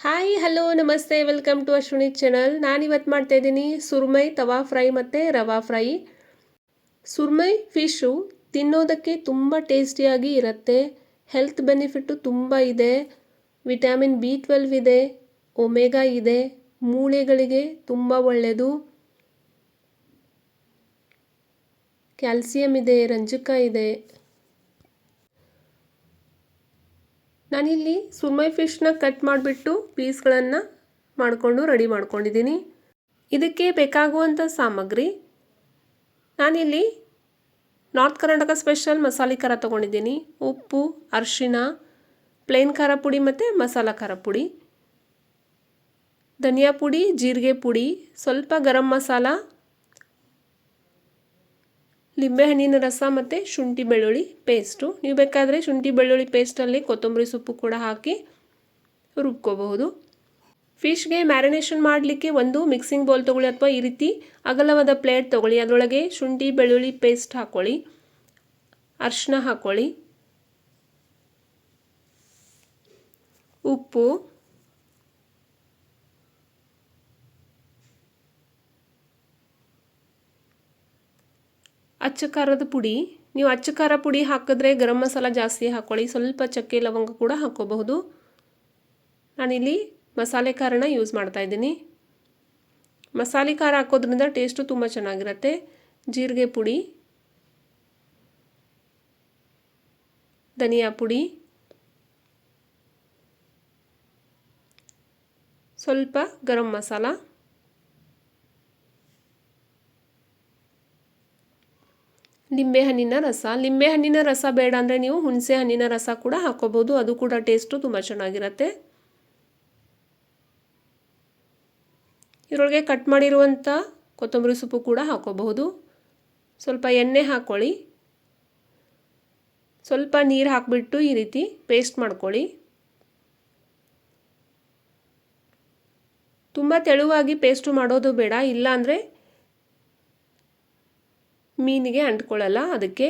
Hi hello ನಮಸ್ತೆ welcome to Ashwini channel. ನಾನಿವತ್ತು ಮಾಡ್ತಾ ಇದ್ದೀನಿ ಸುರ್ಮೈ ತವಾ ಫ್ರೈ ಮತ್ತು ರವಾ ಫ್ರೈ. ಸುರ್ಮೈ ಫಿಶು ತಿನ್ನೋದಕ್ಕೆ ತುಂಬ ಟೇಸ್ಟಿಯಾಗಿ ಇರುತ್ತೆ. ಹೆಲ್ತ್ ಬೆನಿಫಿಟ್ಟು ತುಂಬ ಇದೆ. ವಿಟಮಿನ್ B12 ಇದೆ, ಒಮೆಗಾ ಇದೆ, ಮೂಳೆಗಳಿಗೆ ತುಂಬ ಒಳ್ಳೆಯದು. ಕ್ಯಾಲ್ಸಿಯಂ ಇದೆ, ರಂಜಕ ಇದೆ. ನಾನಿಲ್ಲಿ ಸುರ್ಮೈ ಫಿಶ್ನ ಕಟ್ ಮಾಡಿಬಿಟ್ಟು ಪೀಸ್ಗಳನ್ನು ಮಾಡಿಕೊಂಡು ರೆಡಿ ಮಾಡ್ಕೊಂಡಿದ್ದೀನಿ. ಇದಕ್ಕೆ ಬೇಕಾಗುವಂಥ ಸಾಮಗ್ರಿ, ನಾನಿಲ್ಲಿ ನಾರ್ತ್ ಕರ್ನಾಟಕ ಸ್ಪೆಷಲ್ ಮಸಾಲೆ ಖಾರ ತೊಗೊಂಡಿದ್ದೀನಿ. ಉಪ್ಪು, ಅರಿಶಿನ, ಪ್ಲೇನ್ ಖಾರ ಪುಡಿ ಮತ್ತು ಮಸಾಲ ಖಾರ ಪುಡಿ, ಧನಿಯಾ ಪುಡಿ, ಜೀರಿಗೆ ಪುಡಿ, ಸ್ವಲ್ಪ ಗರಂ ಮಸಾಲ, ಲಿಂಬೆಹಣ್ಣಿನ ರಸ ಮತ್ತು ಶುಂಠಿ ಬೆಳ್ಳುಳ್ಳಿ ಪೇಸ್ಟು. ನೀವು ಬೇಕಾದರೆ ಶುಂಠಿ ಬೆಳ್ಳುಳ್ಳಿ ಪೇಸ್ಟಲ್ಲಿ ಕೊತ್ತಂಬರಿ ಸೊಪ್ಪು ಕೂಡ ಹಾಕಿ ರುಬ್ಕೋಬಹುದು. ಫಿಶ್ಗೆ ಮ್ಯಾರಿನೇಷನ್ ಮಾಡಲಿಕ್ಕೆ ಒಂದು ಮಿಕ್ಸಿಂಗ್ ಬೌಲ್ ತೊಗೊಳ್ಳಿ ಅಥವಾ ಈ ರೀತಿ ಅಗಲವಾದ ಪ್ಲೇಟ್ ತೊಗೊಳ್ಳಿ. ಅದರೊಳಗೆ ಶುಂಠಿ ಬೆಳ್ಳುಳ್ಳಿ ಪೇಸ್ಟ್ ಹಾಕ್ಕೊಳ್ಳಿ, ಅರಿಶಿನ ಹಾಕ್ಕೊಳ್ಳಿ, ಉಪ್ಪು, ಅಚ್ಚ ಖಾರದ ಪುಡಿ. ನೀವು ಅಚ್ಚ ಖಾರ ಪುಡಿ ಹಾಕಿದ್ರೆ ಗರಂ ಮಸಾಲ ಜಾಸ್ತಿ ಹಾಕ್ಕೊಳ್ಳಿ, ಸ್ವಲ್ಪ ಚಕ್ಕೆ ಲವಂಗ ಕೂಡ ಹಾಕ್ಕೋಬಹುದು. ನಾನಿಲ್ಲಿ ಮಸಾಲೆ ಖಾರನ ಯೂಸ್ ಮಾಡ್ತಾಯಿದ್ದೀನಿ. ಮಸಾಲೆ ಖಾರ ಹಾಕೋದ್ರಿಂದ ಟೇಸ್ಟು ತುಂಬ ಚೆನ್ನಾಗಿರುತ್ತೆ. ಜೀರಿಗೆ ಪುಡಿ, ಧನಿಯಾ ಪುಡಿ, ಸ್ವಲ್ಪ ಗರಂ ಮಸಾಲ, ಲಿಂಬೆಹಣ್ಣಿನ ರಸ. ಲಿಂಬೆಹಣ್ಣಿನ ರಸ ಬೇಡ ಅಂದರೆ ನೀವು ಹುಣಸೆ ಹಣ್ಣಿನ ರಸ ಕೂಡ ಹಾಕ್ಕೋಬೋದು, ಅದು ಕೂಡ ಟೇಸ್ಟು ತುಂಬ ಚೆನ್ನಾಗಿರುತ್ತೆ. ಇದರೊಳಗೆ ಕಟ್ ಮಾಡಿರುವಂಥ ಕೊತ್ತಂಬರಿ ಸೊಪ್ಪು ಕೂಡ ಹಾಕ್ಕೋಬಹುದು. ಸ್ವಲ್ಪ ಎಣ್ಣೆ ಹಾಕ್ಕೊಳ್ಳಿ, ಸ್ವಲ್ಪ ನೀರು ಹಾಕಿಬಿಟ್ಟು ಈ ರೀತಿ ಪೇಸ್ಟ್ ಮಾಡ್ಕೊಳ್ಳಿ. ತುಂಬ ತೆಳುವಾಗಿ ಪೇಸ್ಟು ಮಾಡೋದು ಬೇಡ, ಇಲ್ಲಾಂದರೆ ಮೀನಿಗೆ ಅಂಟ್ಕೊಳ್ಳಲ್ಲ. ಅದಕ್ಕೆ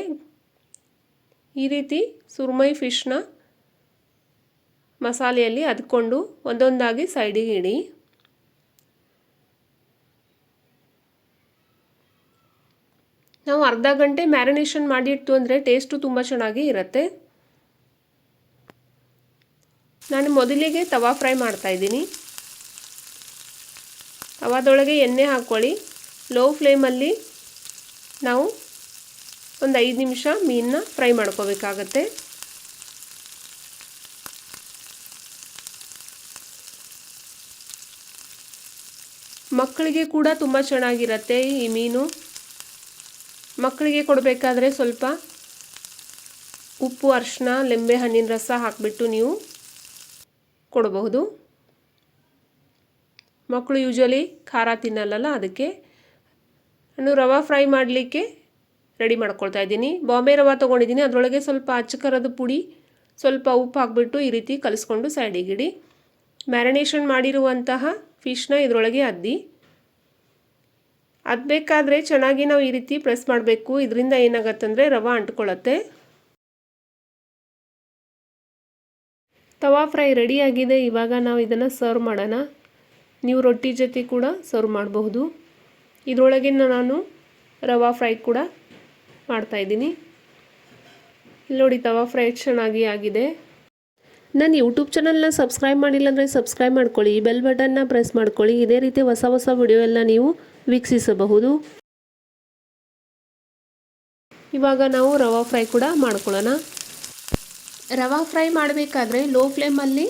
ಈ ರೀತಿ ಸುರ್ಮೈ ಫಿಶ್ನ ಮಸಾಲೆಯಲ್ಲಿ ಅದ್ಕೊಂಡು ಒಂದೊಂದಾಗಿ ಸೈಡಿಗೆ ಇಡಿ. ನಾವು ಅರ್ಧ ಗಂಟೆ ಮ್ಯಾರಿನೇಷನ್ ಮಾಡಿಟ್ಟು ಅಂದರೆ ಟೇಸ್ಟು ತುಂಬ ಚೆನ್ನಾಗಿ ಇರುತ್ತೆ. ನಾನು ಮೊದಲಿಗೆ ತವಾ ಫ್ರೈ ಮಾಡ್ತಾಯಿದ್ದೀನಿ. ತವಾದೊಳಗೆ ಎಣ್ಣೆ ಹಾಕ್ಕೊಳ್ಳಿ. ಲೋ ಫ್ಲೇಮಲ್ಲಿ ನಾವು ಒಂದು 5 ನಿಮಿಷ ಮೀನನ್ನ ಫ್ರೈ ಮಾಡ್ಕೋಬೇಕಾಗತ್ತೆ. ಮಕ್ಕಳಿಗೆ ಕೂಡ ತುಂಬ ಚೆನ್ನಾಗಿರುತ್ತೆ ಈ ಮೀನು. ಮಕ್ಕಳಿಗೆ ಕೊಡಬೇಕಾದ್ರೆ ಸ್ವಲ್ಪ ಉಪ್ಪು, ಅರಿಶಿನ, ಲಿಂಬೆಹಣ್ಣಿನ ರಸ ಹಾಕಿಬಿಟ್ಟು ನೀವು ಕೊಡಬಹುದು. ಮಕ್ಕಳು ಯೂಶ್ವಲಿ ಖಾರ ತಿನ್ನಲ್ಲ, ಅದಕ್ಕೆ ನಾನು ರವಾ ಫ್ರೈ ಮಾಡಲಿಕ್ಕೆ ರೆಡಿ ಮಾಡ್ಕೊಳ್ತಾ ಇದ್ದೀನಿ. ಬಾಂಬೆ ರವಾ ತೊಗೊಂಡಿದ್ದೀನಿ. ಅದರೊಳಗೆ ಸ್ವಲ್ಪ ಅಚ್ಚ ಖಾರದ ಪುಡಿ, ಸ್ವಲ್ಪ ಉಪ್ಪು ಹಾಕಿಬಿಟ್ಟು ಈ ರೀತಿ ಕಲಿಸ್ಕೊಂಡು ಸೈಡಿಗಿಡಿ. ಮ್ಯಾರಿನೇಷನ್ ಮಾಡಿರುವಂತಹ ಫಿಶ್ನ ಇದರೊಳಗೆ ಅದ್ಬೇಕಾದ್ರೆ ಚೆನ್ನಾಗಿ ನಾವು ಈ ರೀತಿ ಪ್ರೆಸ್ ಮಾಡಬೇಕು. ಇದರಿಂದ ಏನಾಗತ್ತಂದರೆ ರವಾ ಅಂಟ್ಕೊಳ್ಳುತ್ತೆ. ತವಾ ಫ್ರೈ ರೆಡಿಯಾಗಿದೆ. ಇವಾಗ ನಾವು ಇದನ್ನು ಸರ್ವ್ ಮಾಡೋಣ. ನೀವು ರೊಟ್ಟಿ ಜೊತೆ ಕೂಡ ಸರ್ವ್ ಮಾಡಬಹುದು. ಇದರೊಳಗೆ ನಾನು ರವಾ ಫ್ರೈ ಕೂಡ ಮಾಡ್ತಾಯಿದ್ದೀನಿ. ಇಲ್ಲಿ ನೋಡಿ ತವಾ ಫ್ರೈ ಚೆನ್ನಾಗಿ ಆಗಿದೆ. ನನ್ನ ಯೂಟ್ಯೂಬ್ ಚಾನಲ್ನ ಸಬ್ಸ್ಕ್ರೈಬ್ ಮಾಡಿಲ್ಲ ಅಂದರೆ ಸಬ್ಸ್ಕ್ರೈಬ್ ಮಾಡ್ಕೊಳ್ಳಿ, ಬೆಲ್ ಬಟನ್ನ ಪ್ರೆಸ್ ಮಾಡ್ಕೊಳ್ಳಿ. ಇದೇ ರೀತಿ ಹೊಸ ಹೊಸ ವಿಡಿಯೋ ಎಲ್ಲ ನೀವು ವೀಕ್ಷಿಸಬಹುದು. ಇವಾಗ ನಾವು ರವಾ ಫ್ರೈ ಕೂಡ ಮಾಡ್ಕೊಳ್ಳೋಣ. ರವಾ ಫ್ರೈ ಮಾಡಬೇಕಾದ್ರೆ ಲೋ ಫ್ಲೇಮಲ್ಲಿ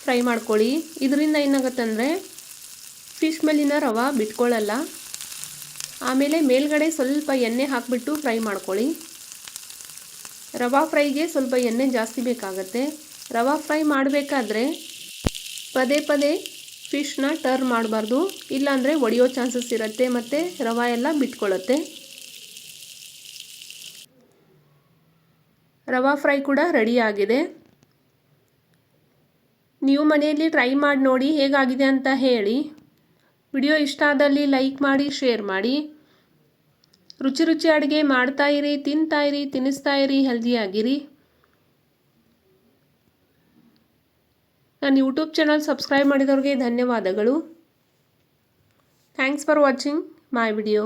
ಫ್ರೈ ಮಾಡ್ಕೊಳ್ಳಿ. ಇದರಿಂದ ಏನಾಗುತ್ತಂದರೆ ಫಿಶ್ ಮೇಲಿನ ರವಾ ಬಿಟ್ಕೊಳ್ಳಲ್ಲ. ಆಮೇಲೆ ಮೇಲ್ಗಡೆ ಸ್ವಲ್ಪ ಎಣ್ಣೆ ಹಾಕಿಬಿಟ್ಟು ಫ್ರೈ ಮಾಡ್ಕೊಳ್ಳಿ. ರವಾ ಫ್ರೈಗೆ ಸ್ವಲ್ಪ ಎಣ್ಣೆ ಜಾಸ್ತಿ ಬೇಕಾಗತ್ತೆ. ರವಾ ಫ್ರೈ ಮಾಡಬೇಕಾದ್ರೆ ಪದೇ ಪದೇ ಫಿಶ್ನ ಟರ್ನ್ ಮಾಡಬಾರ್ದು, ಇಲ್ಲಾಂದರೆ ಒಡೆಯೋ ಚಾನ್ಸಸ್ ಇರುತ್ತೆ ಮತ್ತು ರವಾ ಎಲ್ಲ ಬಿಟ್ಕೊಳ್ಳುತ್ತೆ. ರವಾ ಫ್ರೈ ಕೂಡ ರೆಡಿ ಆಗಿದೆ. ನೀವು ಮನೆಯಲ್ಲಿ ಟ್ರೈ ಮಾಡಿ ನೋಡಿ ಹೇಗಾಗಿದೆ ಅಂತ ಹೇಳಿ. ವಿಡಿಯೋ ಇಷ್ಟ ಆದಲ್ಲಿ ಲೈಕ್ ಮಾಡಿ, ಶೇರ್ ಮಾಡಿ. ರುಚಿ ರುಚಿ ಅಡುಗೆ ಮಾಡ್ತಾಯಿರಿ, ತಿಂತಾಯಿರಿ, ತಿನ್ನಿಸ್ತಾಯಿರಿ, ಹೆಲ್ದಿಯಾಗಿರಿ. ನನ್ನ ಯೂಟ್ಯೂಬ್ ಚಾನಲ್ ಸಬ್ಸ್ಕ್ರೈಬ್ ಮಾಡಿದವ್ರಿಗೆ ಧನ್ಯವಾದಗಳು. Thanks for watching my video.